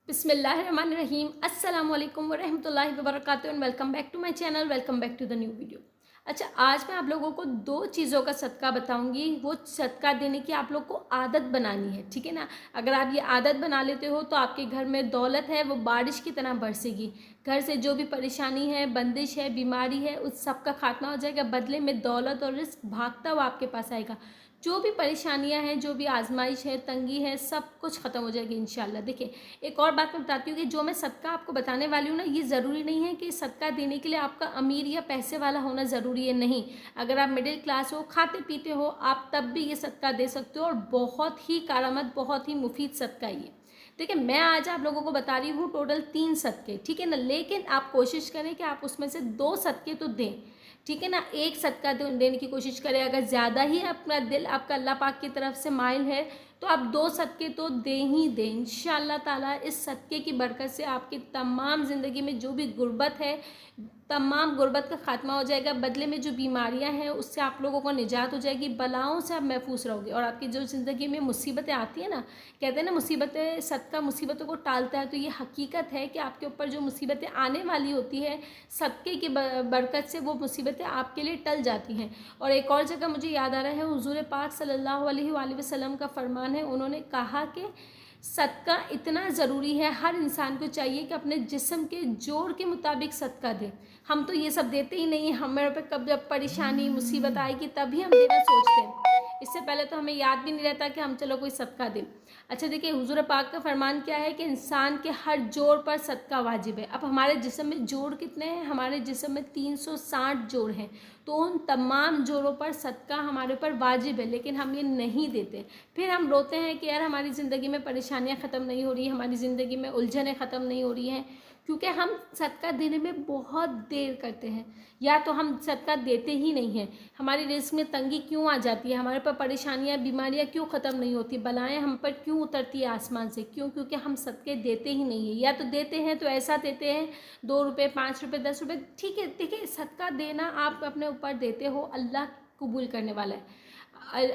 बिस्मिल्लाहिर्रहमानिर्रहीम अस्सलाम वालेकुम वरहमतुल्लाहि वबरकातुहू and welcome back to my channel. Welcome back to the new video. अच्छा, आज मैं आप लोगों को दो चीज़ों का सदका बताऊंगी। वो सदका देने की आप लोग को आदत बनानी है, ठीक है ना। अगर आप ये आदत बना लेते हो तो आपके घर में दौलत है वो बारिश की तरह बरसेगी। घर से जो भी परेशानी है, बंदिश है, बीमारी है, उस सब का खात्मा हो जाएगा। बदले में दौलत और रिस्क भागता हुआ आपके पास आएगा। जो भी परेशानियां हैं, जो भी आजमाइश है, तंगी है, सब कुछ ख़त्म हो जाएगी इंशाल्लाह। देखिए, एक और बात मैं बताती हूँ कि जो मैं सदका आपको बताने वाली हूँ ना, ये ज़रूरी नहीं है कि सदका देने के लिए आपका अमीर या पैसे वाला होना ज़रूरी है। नहीं, अगर आप मिडिल क्लास हो, खाते पीते हो, आप तब भी ये सदका दे सकते हो और बहुत ही कारामद, बहुत ही मुफीद सदका ये। देखिए, मैं आज आप लोगों को बता रही हूँ टोटल 3 सदके, ठीक है ना। लेकिन आप कोशिश करें कि आप उसमें से 2 सदके तो दें, ठीक है ना। एक सदका देने की कोशिश करें। अगर ज़्यादा ही अपना दिल आपका अल्लाह पाक की तरफ से माइल है तो आप 2 सदके तो दे ही दें इंशाअल्लाह ताला। इस सदके की बरकत से आपकी तमाम ज़िंदगी में जो भी गुर्बत है, तमाम गुर्बत का खात्मा हो जाएगा। बदले में जो बीमारियां हैं उससे आप लोगों को निजात हो जाएगी। बलाओं से आप महफूज रहोगे और आपकी जो ज़िंदगी में मुसीबतें आती हैं ना, कहते हैं ना मुसीबतें, सदका मुसीबतों को टालता है। तो ये हकीकत है कि आपके ऊपर जो मुसीबतें आने वाली होती है, सदके की बरकत से वो मुसीबतें आपके लिए टल जाती हैं। और एक और जगह मुझे याद आ रहा है, हुजूर पाक सल्लल्लाहु अलैहि वसल्लम का फरमान है। उन्होंने कहा कि सदका इतना ज़रूरी है, हर इंसान को चाहिए कि अपने जिस्म के जोड़ के मुताबिक सदका दे। हम तो ये सब देते ही नहीं। हमारे पे कब जब परेशानी मुसीबत आएगी तभी हम देना सोचते हैं। इससे पहले तो हमें याद भी नहीं रहता कि हम चलो कोई सदका दें। अच्छा देखिए, हुजूर पाक का फरमान क्या है कि इंसान के हर जोड़ पर सदका वाजिब है। अब हमारे जिस्म में जोड़ कितने हैं? हमारे जिस्म में 360 जोड़ हैं। तो उन तमाम जोड़ों पर सदका हमारे ऊपर वाजिब है, लेकिन हम ये नहीं देते। फिर हम रोते हैं कि यार हमारी ज़िंदगी में परेशानियां ख़त्म नहीं हो रही, हमारी ज़िंदगी में उलझनें ख़त्म नहीं हो रही हैं, क्योंकि हम सदका देने में बहुत देर करते हैं या तो हम सदका देते ही नहीं हैं। हमारी रिस्क में तंगी क्यों आ जाती है, हमारे पर परेशानियां, बीमारियां क्यों ख़त्म नहीं होती, बलाएं हम पर क्यों उतरती है आसमान से? क्यों? क्योंकि हम सदके देते ही नहीं हैं। या तो देते हैं तो ऐसा देते हैं 2 रुपये, 5 रुपये, 10 रुपये, ठीक है। देखिए, सदका देना आप अपने ऊपर देते हो, अल्लाह कबूल करने वाला है।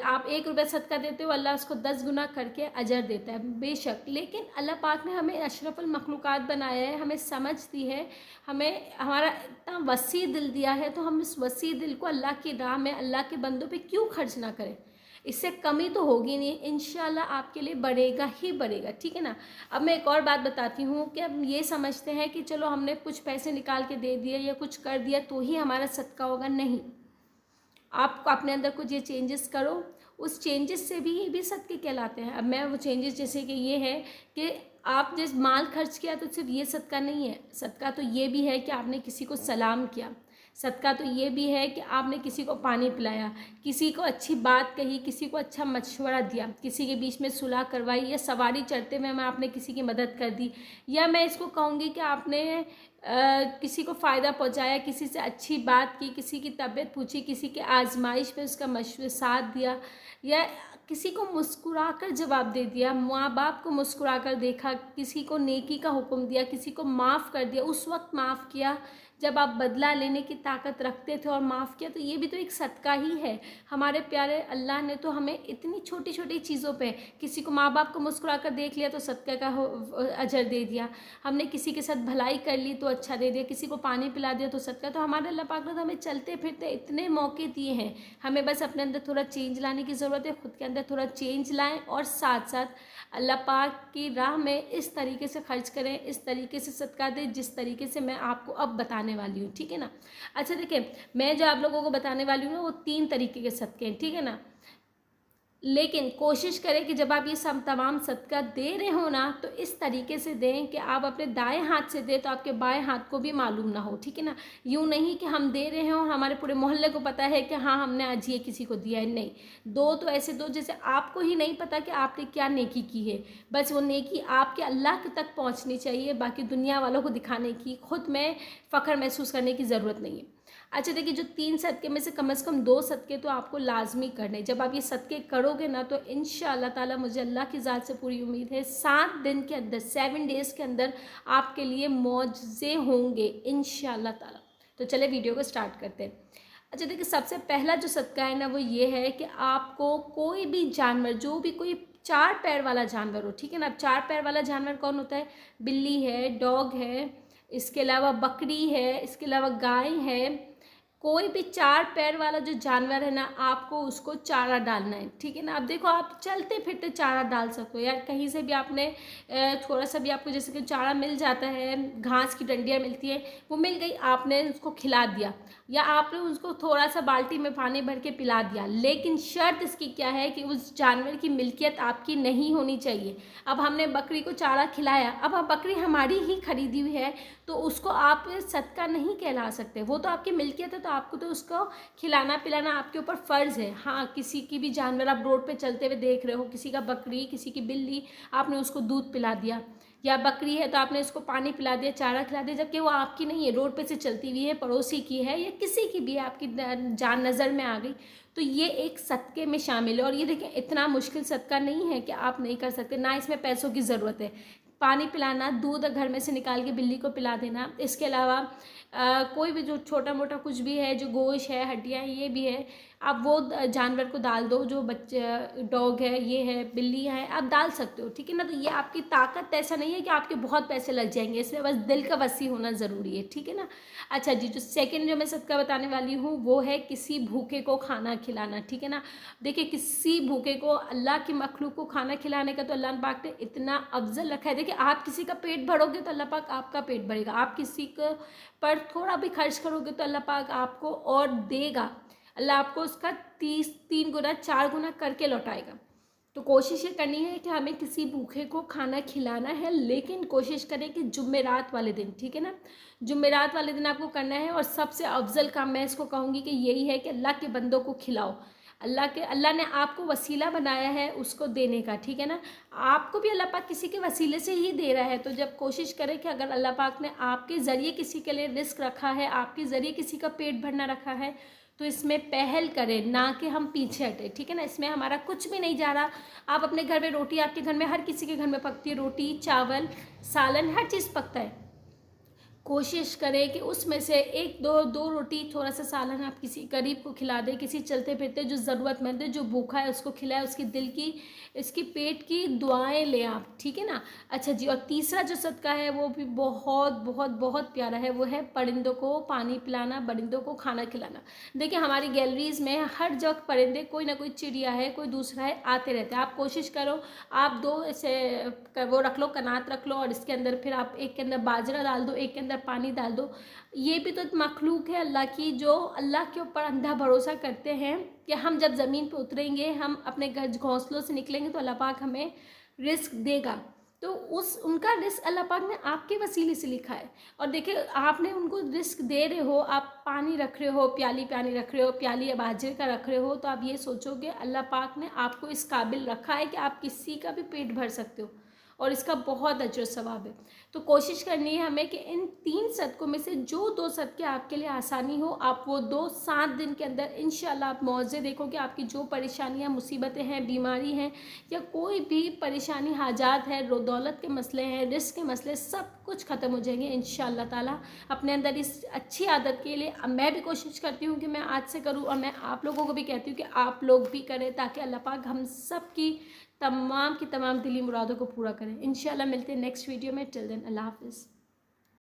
आप 1 रुपया सदका देते हो, अल्लाह उसको 10 गुना करके अजर देता है बेशक। लेकिन अल्लाह पाक ने हमें अशरफुल मखलूक़ात बनाया है, हमें समझ दी है, हमें हमारा इतना वसी दिल दिया है, तो हम इस वसी दिल को अल्लाह की राह में, अल्लाह के बंदों पे क्यों खर्च ना करें? इससे कमी तो होगी नहीं, इंशाल्लाह आपके लिए बढ़ेगा ही बढ़ेगा, ठीक है ना। अब मैं एक और बात बताती हूँ कि अब ये समझते हैं कि चलो हमने कुछ पैसे निकाल के दे दिए या कुछ कर दिया तो ही हमारा सदका होगा। नहीं, आप अपने अंदर कुछ ये चेंजेस करो, उस चेंजेस से भी ये भी सदके कहलाते हैं। अब मैं वो चेंजेस जैसे कि ये है कि आप जिस माल खर्च किया तो सिर्फ ये सदका नहीं है। सदका तो ये भी है कि आपने किसी को सलाम किया। सदका तो ये भी है कि आपने किसी को पानी पिलाया, किसी को अच्छी बात कही, किसी को अच्छा मशवरा दिया, किसी के बीच में सुलह करवाई, या सवारी चढ़ते हुए में आपने किसी की मदद कर दी, या मैं इसको कहूँगी कि आपने किसी को फ़ायदा पहुंचाया, किसी से अच्छी बात की, किसी की तबीयत पूछी, किसी के आजमाइश में उसका मशवरा साथ दिया, या किसी को मुस्कुरा कर जवाब दे दिया, माँ बाप को मुस्कुरा कर देखा, किसी को नेकी का हुक्म दिया, किसी को माफ़ कर दिया, उस वक्त माफ़ किया जब आप बदला लेने की ताकत रखते थे और माफ़ किया, तो ये भी तो एक सदका ही है। हमारे प्यारे अल्लाह ने तो हमें इतनी छोटी छोटी चीज़ों पे, किसी को माँ बाप को मुस्कुरा कर देख लिया तो सदका का अजर दे दिया, हमने किसी के साथ भलाई कर ली तो अच्छा दे दिया, किसी को पानी पिला दिया तो सदका। तो हमारे अल्लाह पाक ने तो हमें चलते फिरते इतने मौके दिए हैं, हमें बस अपने अंदर थोड़ा चेंज लाने की ज़रूरत है। खुद के अंदर थोड़ा चेंज लाएँ और साथ साथ अल्लाह पाक की राह में इस तरीके से खर्च करें, इस तरीके से सदका दें जिस तरीके से मैं आपको अब बताने वाली हूँ, ठीक है ना। अच्छा देखिए, मैं जो आप लोगों को बताने वाली हूँ ना, वो 3 तरीके के सदके हैं, ठीक है ना। लेकिन कोशिश करें कि जब आप ये सब तमाम सदका दे रहे हो ना, तो इस तरीके से दें कि आप अपने दाएं हाथ से दें तो आपके बाएं हाथ को भी मालूम ना हो, ठीक है ना। यूँ नहीं कि हम दे रहे हैं और हमारे पूरे मोहल्ले को पता है कि हाँ हमने आज ये किसी को दिया है। नहीं, दो तो ऐसे दो जैसे आपको ही नहीं पता कि आपने क्या नेकी की है। बस वो नेकी आपके अल्लाह तक पहुँचनी चाहिए, बाकी दुनिया वालों को दिखाने की, खुद में फ़ख्र महसूस करने की ज़रूरत नहीं है। अच्छा देखिए, जो 3 सदके में से कम 2 सदके तो आपको लाजमी करने। जब आप ये सदके करोगे ना तो इंशाअल्लाह ताला, मुझे अल्लाह की ज़ात से पूरी उम्मीद है, 7 दिन के अंदर, 7 डेज़ के अंदर आपके लिए मौजज़े होंगे इंशाअल्लाह ताला। तो चले वीडियो को स्टार्ट करते हैं। अच्छा देखिए, सबसे पहला जो सदका है ना वो ये है कि आपको कोई भी जानवर, जो भी कोई 4 पैर वाला जानवर हो, ठीक है ना। अब 4 पैर वाला जानवर कौन होता है? बिल्ली है, डॉग है, इसके अलावा बकरी है, इसके अलावा गाय है। कोई भी 4 पैर वाला जो जानवर है ना, आपको उसको चारा डालना है, ठीक है ना। अब देखो, आप चलते फिरते चारा डाल सकते हो, या कहीं से भी आपने थोड़ा सा भी आपको जैसे कि चारा मिल जाता है, घास की डंडियाँ मिलती है, वो मिल गई, आपने उसको खिला दिया, या आपने उसको थोड़ा सा बाल्टी में पानी भर के पिला दिया। लेकिन शर्त इसकी क्या है कि उस जानवर की मिल्कियत आपकी नहीं होनी चाहिए। अब हमने बकरी को चारा खिलाया, अब बकरी हमारी ही खरीदी हुई है, तो उसको आप सदका नहीं कहला सकते। वो तो आपकी मिल्कियत है, तो आपको तो उसको खिलाना पिलाना आपके ऊपर फ़र्ज़ है। हाँ, किसी की भी जानवर आप रोड पे चलते हुए देख रहे हो, किसी का बकरी, किसी की बिल्ली, आपने उसको दूध पिला दिया, या बकरी है तो आपने उसको पानी पिला दिया, चारा खिला दिया, जबकि वो आपकी नहीं है, रोड पे से चलती हुई है, पड़ोसी की है, या किसी की भी है, आपकी जान नज़र में आ गई, तो ये एक सदक़े में शामिल है। और ये देखिए, इतना मुश्किल सदका नहीं है कि आप नहीं कर सकते, ना इसमें पैसों की ज़रूरत है। पानी पिलाना, दूध घर में से निकाल के बिल्ली को पिला देना, इसके अलावा कोई भी जो छोटा मोटा कुछ भी है, जो गोश्त है, हड्डियाँ, ये भी है, आप वो जानवर को डाल दो। जो बच्चे, डॉग है, ये है, बिल्ली है, आप डाल सकते हो, ठीक है ना। तो ये आपकी ताकत ऐसा नहीं है कि आपके बहुत पैसे लग जाएंगे, इसमें बस दिल का वसी होना ज़रूरी है, ठीक है ना। अच्छा जी, जो सेकंड जो मैं सदका बताने वाली हूँ वो है किसी भूखे को खाना खिलाना, ठीक है ना। देखिए, किसी भूखे को, अल्लाह की मखलूक को खाना खिलाने का तो अल्लाह पाक ने इतना अफजल रखा है। देखिए, आप किसी का पेट भरोगे तो अल्लाह पाक आपका पेट भरेगा, आप किसी को पर थोड़ा भी खर्च करोगे तो अल्लाह पाक आपको और देगा, अल्लाह आपको उसका 3 गुना 4 गुना करके लौटाएगा। तो कोशिश ये करनी है कि हमें किसी भूखे को खाना खिलाना है, लेकिन कोशिश करें कि जुमेरात वाले दिन, ठीक है ना, जुमेरात वाले दिन आपको करना है। और सबसे अफजल काम मैं इसको कहूँगी कि यही है कि अल्लाह के बंदों को खिलाओ। अल्लाह ने आपको वसीला बनाया है उसको देने का, ठीक है ना। आपको भी अल्लाह पाक किसी के वसीले से ही दे रहा है, तो जब कोशिश करें कि अगर अल्लाह पाक ने आपके ज़रिए किसी के लिए रिस्क रखा है, आपके ज़रिए किसी का पेट भरना रखा है, तो इसमें पहल करें, ना कि हम पीछे हटें, ठीक है ना। इसमें हमारा कुछ भी नहीं जा रहा। आप अपने घर में रोटी, आपके घर में हर किसी के घर में पकती है, रोटी, चावल, सालन, हर चीज़ पकता है। कोशिश करें कि उसमें से 1-2 रोटी, थोड़ा सा सालन आप किसी गरीब को खिला दें, किसी चलते फिरते जो ज़रूरतमंद है, जो भूखा है, उसको खिलाएं, उसकी दिल की, इसकी पेट की दुआएं लें आप, ठीक है ना। अच्छा जी, और तीसरा जो सदका है वो भी बहुत बहुत बहुत प्यारा है, वो है परिंदों को पानी पिलाना, परिंदों को खाना खिलाना। देखिए, हमारी गैलरीज़ में हर जगह परिंदे, कोई ना कोई चिड़िया है, कोई दूसरा है, आते रहते हैं। आप कोशिश करो, आप 2 ऐसे वो रख लो, कनात रख लो, और इसके अंदर फिर आप एक के अंदर बाजरा डाल दो, एक के अंदर पानी डाल दो। ये भी तो मखलूक है अल्लाह की, जो अल्लाह के ऊपर अंधा भरोसा करते हैं कि हम जब ज़मीन पे उतरेंगे, हम अपने घोंसलों से निकलेंगे तो अल्लाह पाक हमें रिस्क देगा। तो उनका रिस्क अल्लाह पाक ने आपके वसीले से लिखा है। और देखिए, आपने उनको रिस्क दे रहे हो, आप पानी रख रहे हो, प्याली पानी रख रहे हो, प्याली या बाजरे का रख रहे हो, तो आप ये सोचोगे अल्लाह पाक ने आपको इस काबिल रखा है कि आप किसी का भी पेट भर सकते हो, और इसका बहुत अजर सवाब है। तो कोशिश करनी है हमें कि इन 3 सदकों में से जो 2 सदके आपके लिए आसानी हो, आप वो 7 दिन के अंदर इंशाल्लाह आप मौजे देखोगे, आपकी जो परेशानियां, मुसीबतें हैं, बीमारी हैं, या कोई भी परेशानी, हाजात है, दौलत के मसले हैं, रिस्क के मसले, सब कुछ ख़त्म हो जाएंगे इंशाल्लाह ताला। अपने अंदर इस अच्छी आदत के लिए मैं भी कोशिश करती हूँ कि मैं आज से करूँ, और मैं आप लोगों को भी कहती हूँ कि आप लोग भी करें, ताकि अल्लाह पाक हम सब की तमाम दिली मुरादों को पूरा करें। इंशाल्लाह मिलते हैं नेक्स्ट वीडियो में। टिल देन, अल्लाह हाफिज़।